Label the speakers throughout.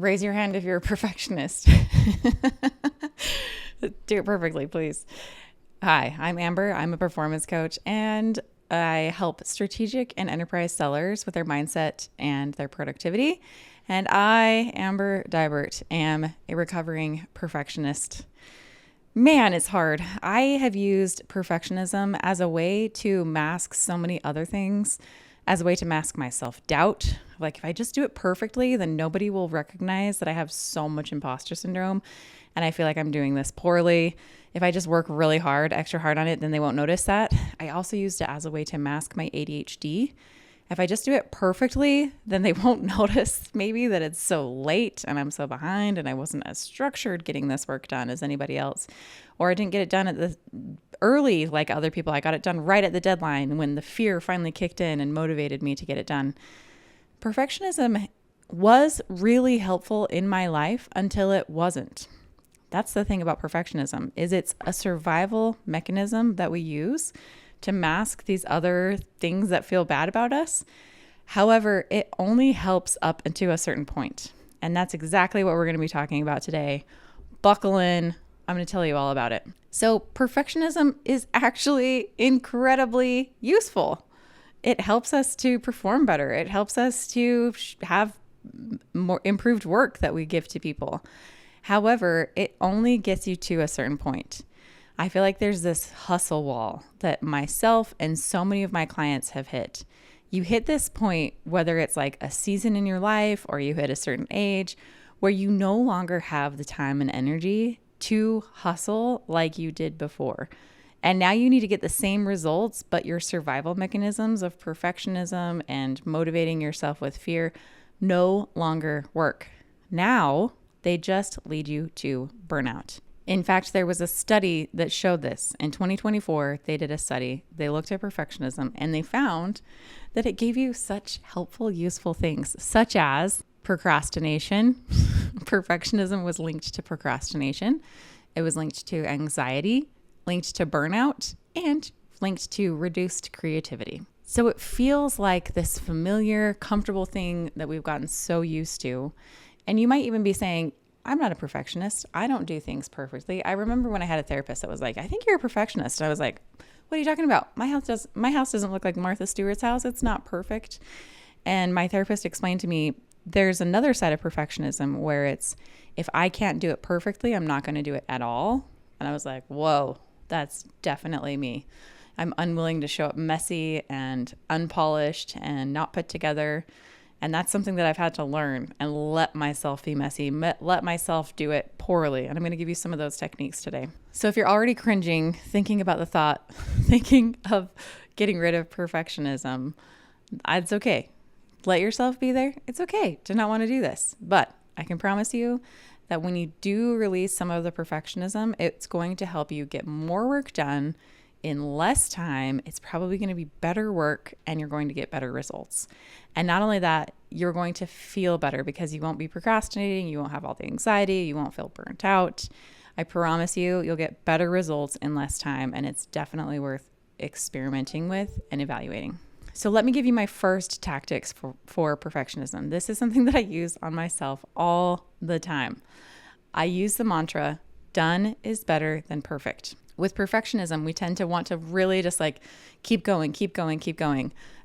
Speaker 1: Raise your hand if you're a perfectionist. Do it perfectly, please. Hi, I'm Amber. I'm a performance coach, and I help strategic and enterprise sellers with their mindset and their productivity. And I, Amber Deibert, am a recovering perfectionist. Man, it's hard. I have used perfectionism as a way to mask so many other things, as a way to mask my self-doubt. Like, if I just do it perfectly, then nobody will recognize that I have so much imposter syndrome and I feel like I'm doing this poorly. If I just work really hard, extra hard on it, then they won't notice that. I also used it as a way to mask my ADHD. If I just do it perfectly, then they won't notice maybe that it's so late and I'm so behind and I wasn't as structured getting this work done as anybody else. Or I didn't get it done at the early like other people. I got it done right at the deadline when the fear finally kicked in and motivated me to get it done. Perfectionism was really helpful in my life until it wasn't. That's the thing about perfectionism, is it's a survival mechanism that we use to mask these other things that feel bad about us. However, it only helps up until a certain point. And that's exactly what we're going to be talking about today. Buckle in. I'm going to tell you all about it. So perfectionism is actually incredibly useful. It helps us to perform better. It helps us to have more improved work that we give to people. However, it only gets you to a certain point. I feel like there's this hustle wall that myself and so many of my clients have hit. You hit this point, whether it's like a season in your life or you hit a certain age, where you no longer have the time and energy to hustle like you did before. And now you need to get the same results, but your survival mechanisms of perfectionism and motivating yourself with fear no longer work. Now they just lead you to burnout. In fact, there was a study that showed this. In 2024, they did a study. They looked at perfectionism and they found that it gave you such helpful, useful things, such as procrastination. Perfectionism was linked to procrastination. It was linked to anxiety, linked to burnout, and linked to reduced creativity. So it feels like this familiar, comfortable thing that we've gotten so used to. And you might even be saying, I'm not a perfectionist. I don't do things perfectly. I remember when I had a therapist that was like, I think you're a perfectionist. I was like, what are you talking about? My house doesn't look like Martha Stewart's house. It's not perfect. And my therapist explained to me, there's another side of perfectionism where it's, if I can't do it perfectly, I'm not going to do it at all. And I was like, whoa, that's definitely me. I'm unwilling to show up messy and unpolished and not put together. And that's something that I've had to learn and let myself be messy, let myself do it poorly. And I'm going to give you some of those techniques today. So if you're already cringing, thinking about the thought, thinking of getting rid of perfectionism, it's okay. Let yourself be there. It's okay to not want to do this. But I can promise you that when you do release some of the perfectionism, it's going to help you get more work done in less time. It's probably going to be better work and you're going to get better results. And not only that, you're going to feel better because you won't be procrastinating. You won't have all the anxiety. You won't feel burnt out. I promise you'll get better results in less time. And it's definitely worth experimenting with and evaluating. So let me give you my first tactics for perfectionism. This is something that I use on myself all the time. I use the mantra, done is better than perfect. With perfectionism, we tend to want to really just like keep going.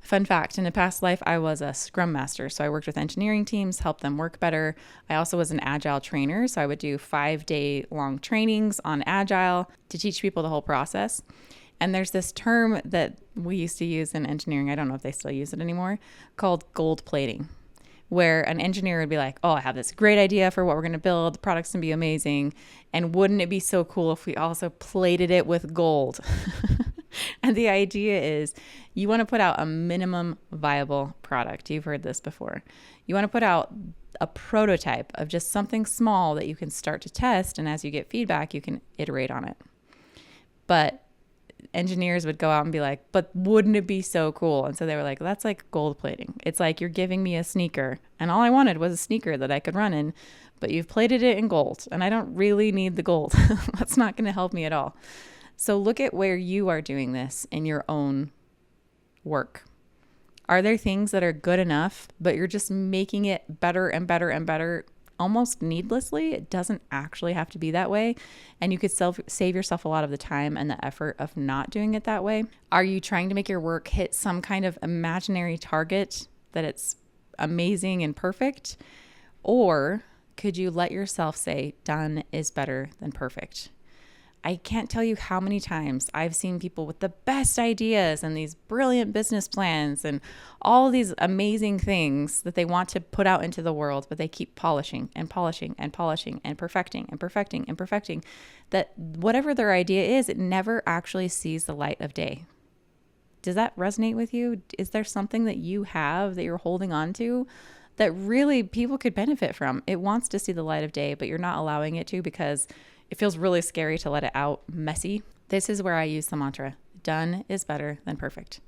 Speaker 1: Fun fact, in a past life, I was a scrum master. So I worked with engineering teams, helped them work better. I also was an agile trainer. So I would do 5-day long trainings on agile to teach people the whole process. And there's this term that we used to use in engineering, I don't know if they still use it anymore, called gold plating, where an engineer would be like, oh, I have this great idea for what we're going to build. The product's going to be amazing. And wouldn't it be so cool if we also plated it with gold? And the idea is you want to put out a minimum viable product. You've heard this before. You want to put out a prototype of just something small that you can start to test. And as you get feedback, you can iterate on it. But engineers would go out and be like, but wouldn't it be so cool? And so they were like, that's like gold plating. It's like you're giving me a sneaker and all I wanted was a sneaker that I could run in, but you've plated it in gold and I don't really need the gold. That's not going to help me at all. So look at where you are doing this in your own work. Are there things that are good enough, but you're just making it better and better and better almost needlessly. It doesn't actually have to be that way. And you could save yourself a lot of the time and the effort of not doing it that way. Are you trying to make your work hit some kind of imaginary target that it's amazing and perfect? Or could you let yourself say done is better than perfect? I can't tell you how many times I've seen people with the best ideas and these brilliant business plans and all these amazing things that they want to put out into the world, but they keep polishing and polishing and polishing and perfecting and perfecting and perfecting, that whatever their idea is, it never actually sees the light of day. Does that resonate with you? Is there something that you have that you're holding on to that really people could benefit from? It wants to see the light of day, but you're not allowing it to because it feels really scary to let it out messy. This is where I use the mantra, done is better than perfect.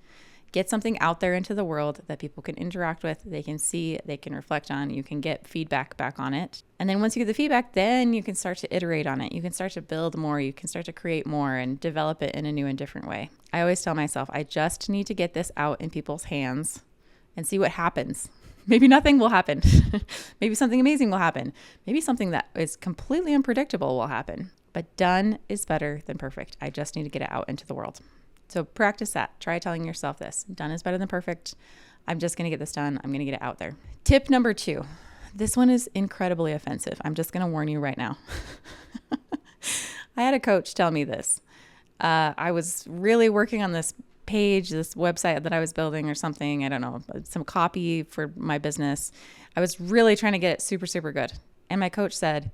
Speaker 1: Get something out there into the world that people can interact with, they can see, they can reflect on, you can get feedback back on it. And then once you get the feedback, then you can start to iterate on it. You can start to build more, you can start to create more and develop it in a new and different way. I always tell myself, I just need to get this out in people's hands and see what happens. Maybe nothing will happen. Maybe something amazing will happen. Maybe something that is completely unpredictable will happen. But done is better than perfect. I just need to get it out into the world. So practice that. Try telling yourself this. Done is better than perfect. I'm just going to get this done. I'm going to get it out there. Tip number 2. This one is incredibly offensive. I'm just going to warn you right now. I had a coach tell me this. I was really working on this page, this website that I was building or something, I don't know, some copy for my business. I was really trying to get it super, super good. And my coach said,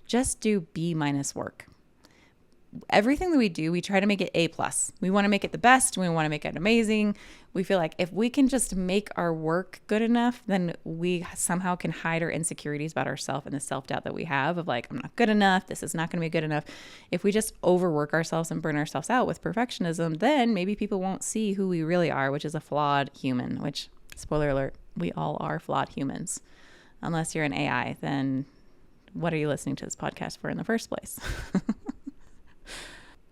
Speaker 1: just do B- work. Everything that we do, we try to make it A+. We want to make it the best. We want to make it amazing. We feel like if we can just make our work good enough, then we somehow can hide our insecurities about ourselves and the self-doubt that we have of like, I'm not good enough. This is not going to be good enough. If we just overwork ourselves and burn ourselves out with perfectionism, then maybe people won't see who we really are, which is a flawed human, which, spoiler alert, we all are flawed humans. Unless you're an AI, then what are you listening to this podcast for in the first place?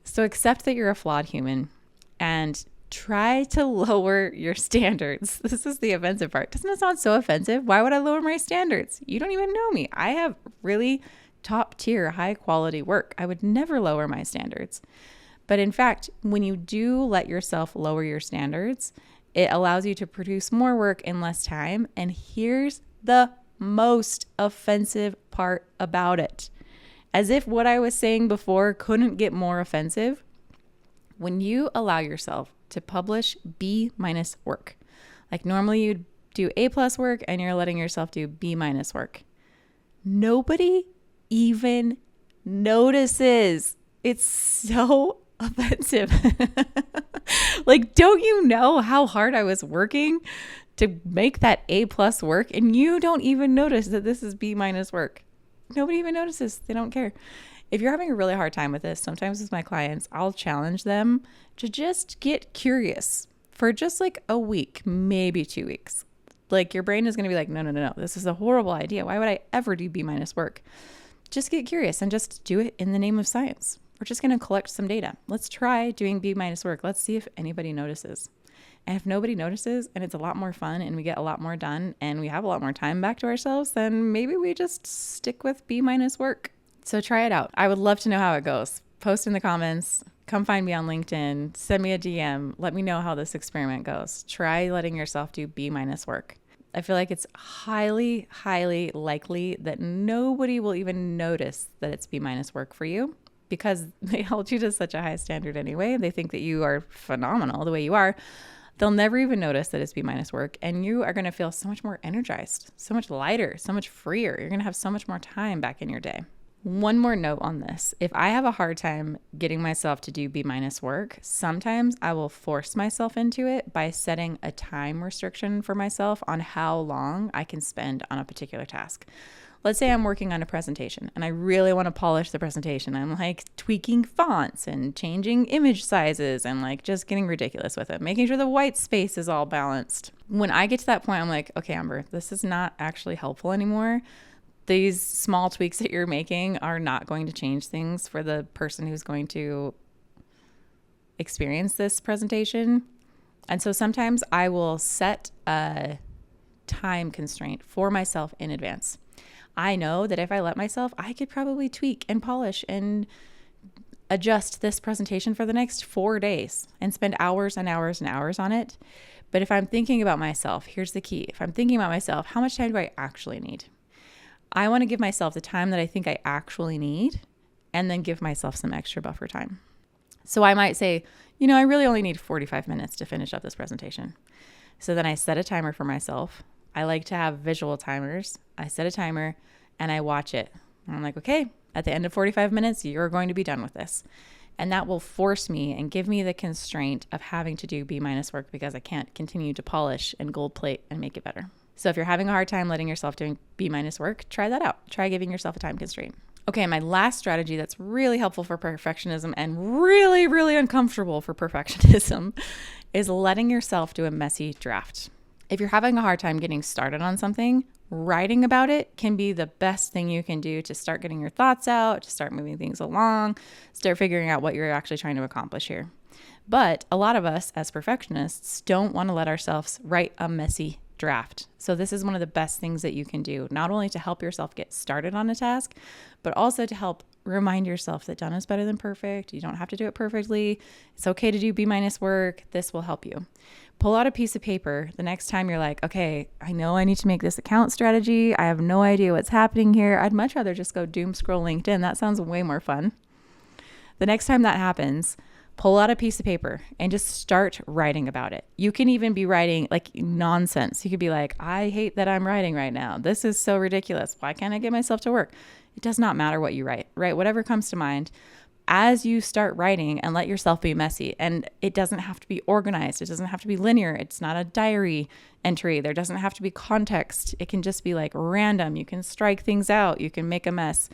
Speaker 1: So accept that you're a flawed human and try to lower your standards. This is the offensive part. Doesn't it sound so offensive? Why would I lower my standards? You don't even know me. I have really top tier, high quality work. I would never lower my standards. But in fact, when you do let yourself lower your standards, it allows you to produce more work in less time. And here's the most offensive part about it. As if what I was saying before couldn't get more offensive. When you allow yourself to publish B- work, like normally you'd do A+ work and you're letting yourself do B- work, nobody even notices. It's so offensive. Like, don't you know how hard I was working to make that A+ work and you don't even notice that this is B- work? Nobody even notices. They don't care. If you're having a really hard time with this, sometimes with my clients, I'll challenge them to just get curious for just like a week, maybe 2 weeks. Like your brain is going to be like, no, this is a horrible idea. Why would I ever do B- work? Just get curious and just do it in the name of science. We're just going to collect some data. Let's try doing B- work. Let's see if anybody notices. And if nobody notices and it's a lot more fun and we get a lot more done and we have a lot more time back to ourselves, then maybe we just stick with B- work. So try it out. I would love to know how it goes. Post in the comments. Come find me on LinkedIn. Send me a DM. Let me know how this experiment goes. Try letting yourself do B- work. I feel like it's highly, highly likely that nobody will even notice that it's B- work for you because they held you to such a high standard anyway. They think that you are phenomenal the way you are. They'll never even notice that it's B- work, and you are going to feel so much more energized, so much lighter, so much freer. You're going to have so much more time back in your day. One more note on this. If I have a hard time getting myself to do B- work, sometimes I will force myself into it by setting a time restriction for myself on how long I can spend on a particular task. Let's say I'm working on a presentation and I really want to polish the presentation. I'm like tweaking fonts and changing image sizes and like just getting ridiculous with it, making sure the white space is all balanced. When I get to that point, I'm like, okay, Amber, this is not actually helpful anymore. These small tweaks that you're making are not going to change things for the person who's going to experience this presentation. And so sometimes I will set a time constraint for myself in advance. I know that if I let myself, I could probably tweak and polish and adjust this presentation for the next 4 days and spend hours and hours and hours on it. But if I'm thinking about myself, here's the key. If I'm thinking about myself, how much time do I actually need? I want to give myself the time that I think I actually need, and then give myself some extra buffer time. So I might say, I really only need 45 minutes to finish up this presentation. So then I set a timer for myself. I like to have visual timers. I set a timer and I watch it. And I'm like, okay, at the end of 45 minutes, you're going to be done with this. And that will force me and give me the constraint of having to do B- work because I can't continue to polish and gold plate and make it better. So if you're having a hard time letting yourself doing B- work, try that out. Try giving yourself a time constraint. Okay, my last strategy that's really helpful for perfectionism and really, really uncomfortable for perfectionism is letting yourself do a messy draft. If you're having a hard time getting started on something, writing about it can be the best thing you can do to start getting your thoughts out, to start moving things along, start figuring out what you're actually trying to accomplish here. But a lot of us as perfectionists don't want to let ourselves write a messy draft. So this is one of the best things that you can do, not only to help yourself get started on a task, but also to help remind yourself that done is better than perfect. You don't have to do it perfectly. It's okay to do B- work. This will help you. Pull out a piece of paper the next time you're like, okay, I know I need to make this account strategy. I have no idea what's happening here. I'd much rather just go doom scroll LinkedIn. That sounds way more fun. The next time that happens, pull out a piece of paper and just start writing about it. You can even be writing like nonsense. You could be like, I hate that I'm writing right now. This is so ridiculous. Why can't I get myself to work? It does not matter what you write, right? Whatever comes to mind. As you start writing and let yourself be messy, and it doesn't have to be organized. It doesn't have to be linear. It's not a diary entry. There doesn't have to be context. It can just be like random. You can strike things out. You can make a mess.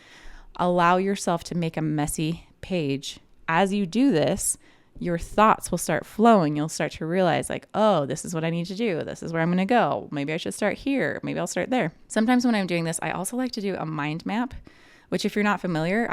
Speaker 1: Allow yourself to make a messy page. As you do this, your thoughts will start flowing. You'll start to realize like, oh, this is what I need to do. This is where I'm going to go. Maybe I should start here. Maybe I'll start there. Sometimes when I'm doing this, I also like to do a mind map, which if you're not familiar,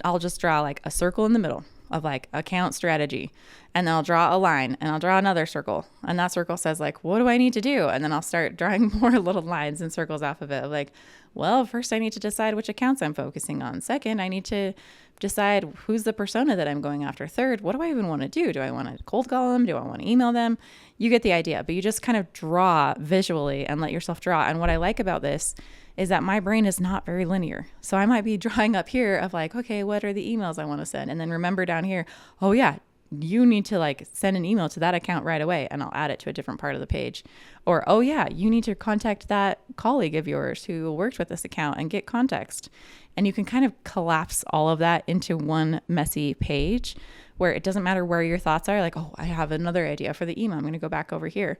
Speaker 1: I'll just draw like a circle in the middle of like account strategy. And then I'll draw a line and I'll draw another circle. And that circle says like, what do I need to do? And then I'll start drawing more little lines and circles off of it of like, well, first I need to decide which accounts I'm focusing on. Second, I need to decide who's the persona that I'm going after. Third, what do I even want to do? Do I want to cold call them? Do I want to email them? You get the idea, but you just kind of draw visually and let yourself draw. And what I like about this is that my brain is not very linear. So I might be drawing up here of like, okay, what are the emails I want to send? And then remember down here, oh yeah, you need to like send an email to that account right away, and I'll add it to a different part of the page. Or, oh yeah, you need to contact that colleague of yours who worked with this account and get context. And you can kind of collapse all of that into one messy page where it doesn't matter where your thoughts are. Like, oh, I have another idea for the email. I'm going to go back over here.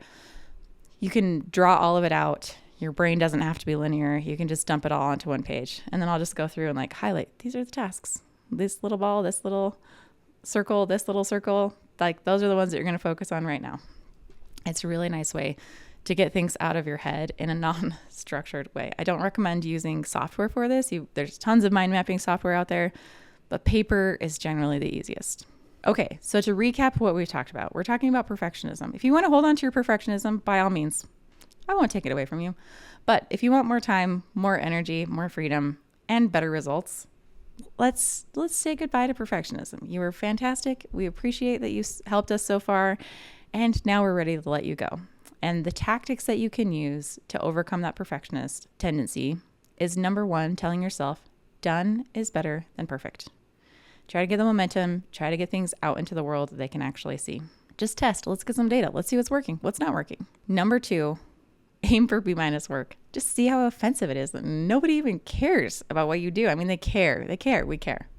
Speaker 1: You can draw all of it out. Your brain doesn't have to be linear. You can just dump it all onto one page. And then I'll just go through and like highlight, these are the tasks. This little ball, this little circle, this little circle, like those are the ones that you're going to focus on right now. It's a really nice way to get things out of your head in a non-structured way. I don't recommend using software for this. There's tons of mind mapping software out there, but paper is generally the easiest. Okay, so to recap what we've talked about, we're talking about perfectionism. If you want to hold on to your perfectionism, by all means, I won't take it away from you. But if you want more time, more energy, more freedom, and better results, let's say goodbye to perfectionism. You were fantastic. We appreciate that you helped us so far, and now we're ready to let you go. And the tactics that you can use to overcome that perfectionist tendency is number one, telling yourself done is better than perfect. Try to get the momentum, try to get things out into the world that they can actually see. Just test. Let's get some data. Let's see what's working, what's not working. Number two, aim for B- work. Just see how offensive it is that nobody even cares about what you do. I mean, they care.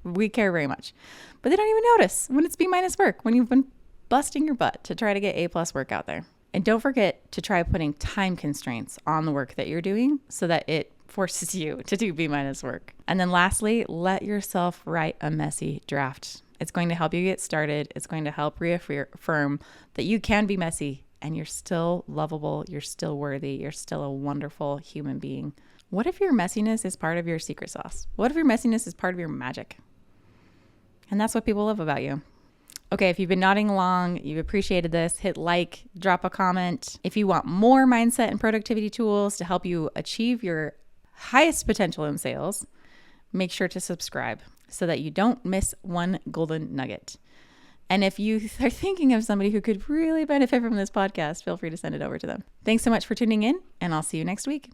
Speaker 1: We care very much. But they don't even notice when it's B- work, when you've been busting your butt to try to get A+ work out there. And don't forget to try putting time constraints on the work that you're doing so that it forces you to do B- work. And then lastly, let yourself write a messy draft. It's going to help you get started. It's going to help reaffirm that you can be messy and you're still lovable. You're still worthy. You're still a wonderful human being. What if your messiness is part of your secret sauce? What if your messiness is part of your magic? And that's what people love about you. Okay, if you've been nodding along, you've appreciated this, hit like, drop a comment. If you want more mindset and productivity tools to help you achieve your highest potential in sales, make sure to subscribe so that you don't miss one golden nugget. And if you are thinking of somebody who could really benefit from this podcast, feel free to send it over to them. Thanks so much for tuning in, and I'll see you next week.